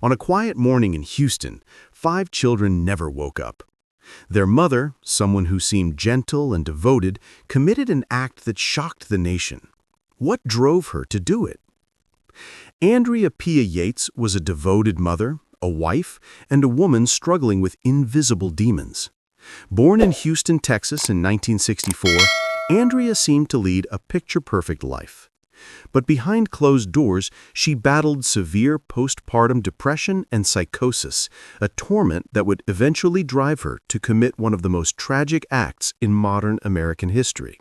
On a quiet morning in Houston, 5 children never woke up. Their mother, someone who seemed gentle and devoted, committed an act that shocked the nation. What drove her to do it? Andrea Yates was a devoted mother, a wife, and a woman struggling with invisible demons. Born in Houston, Texas in 1964, Andrea seemed to lead a picture-perfect life. But behind closed doors, she battled severe postpartum depression and psychosis, a torment that would eventually drive her to commit one of the most tragic acts in modern American history.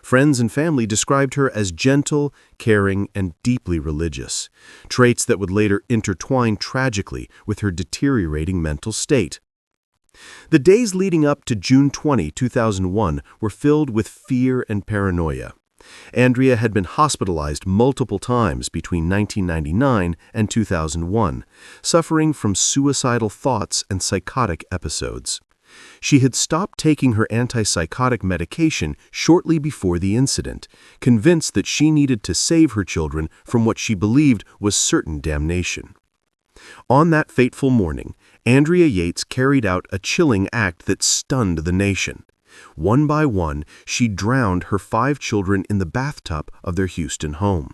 Friends and family described her as gentle, caring, and deeply religious, traits that would later intertwine tragically with her deteriorating mental state. The days leading up to June 20, 2001 were filled with fear and paranoia. Andrea had been hospitalized multiple times between 1999 and 2001, suffering from suicidal thoughts and psychotic episodes. She had stopped taking her antipsychotic medication shortly before the incident, convinced that she needed to save her children from what she believed was certain damnation. On that fateful morning, Andrea Yates carried out a chilling act that stunned the nation. One by one, she drowned her 5 children in the bathtub of their Houston home.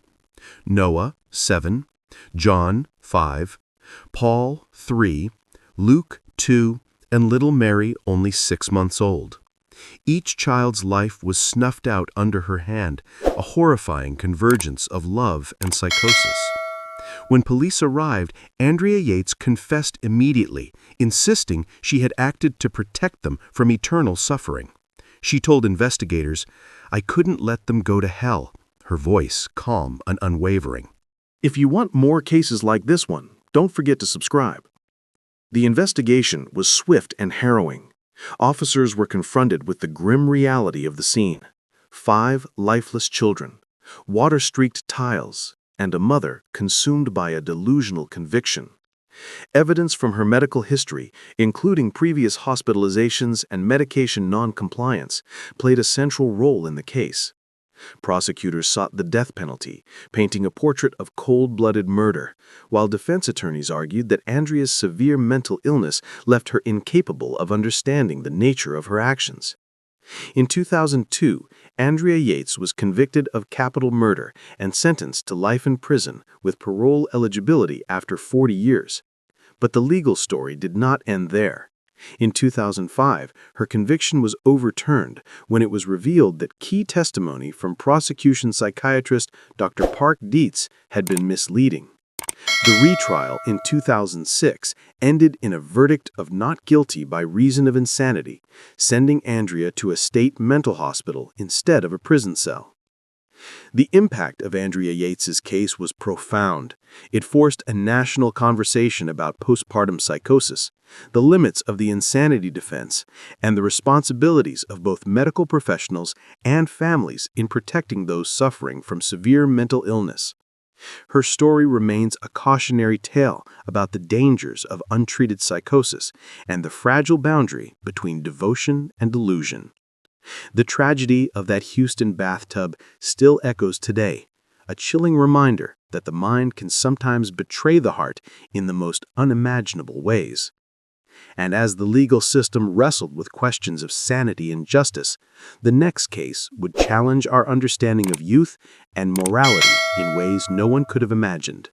Noah, 7, John, 5, Paul, 3, Luke, 2, and little Mary, only 6 months old. Each child's life was snuffed out under her hand, a horrifying convergence of love and psychosis. When police arrived, Andrea Yates confessed immediately, insisting she had acted to protect them from eternal suffering. She told investigators, "I couldn't let them go to hell," her voice calm and unwavering. If you want more cases like this one, don't forget to subscribe. The investigation was swift and harrowing. Officers were confronted with the grim reality of the scene: 5 lifeless children, water-streaked tiles, and a mother consumed by a delusional conviction. Evidence from her medical history, including previous hospitalizations and medication non-compliance, played a central role in the case. Prosecutors sought the death penalty, painting a portrait of cold-blooded murder, while defense attorneys argued that Andrea's severe mental illness left her incapable of understanding the nature of her actions. In 2002, Andrea Yates was convicted of capital murder and sentenced to life in prison with parole eligibility after 40 years. But the legal story did not end there. In 2005, her conviction was overturned when it was revealed that key testimony from prosecution psychiatrist Dr. Park Dietz had been misleading. The retrial in 2006 ended in a verdict of not guilty by reason of insanity, sending Andrea to a state mental hospital instead of a prison cell. The impact of Andrea Yates's case was profound. It forced a national conversation about postpartum psychosis, the limits of the insanity defense, and the responsibilities of both medical professionals and families in protecting those suffering from severe mental illness. Her story remains a cautionary tale about the dangers of untreated psychosis and the fragile boundary between devotion and delusion. The tragedy of that Houston bathtub still echoes today, a chilling reminder that the mind can sometimes betray the heart in the most unimaginable ways. And as the legal system wrestled with questions of sanity and justice, the next case would challenge our understanding of youth and morality in ways no one could have imagined.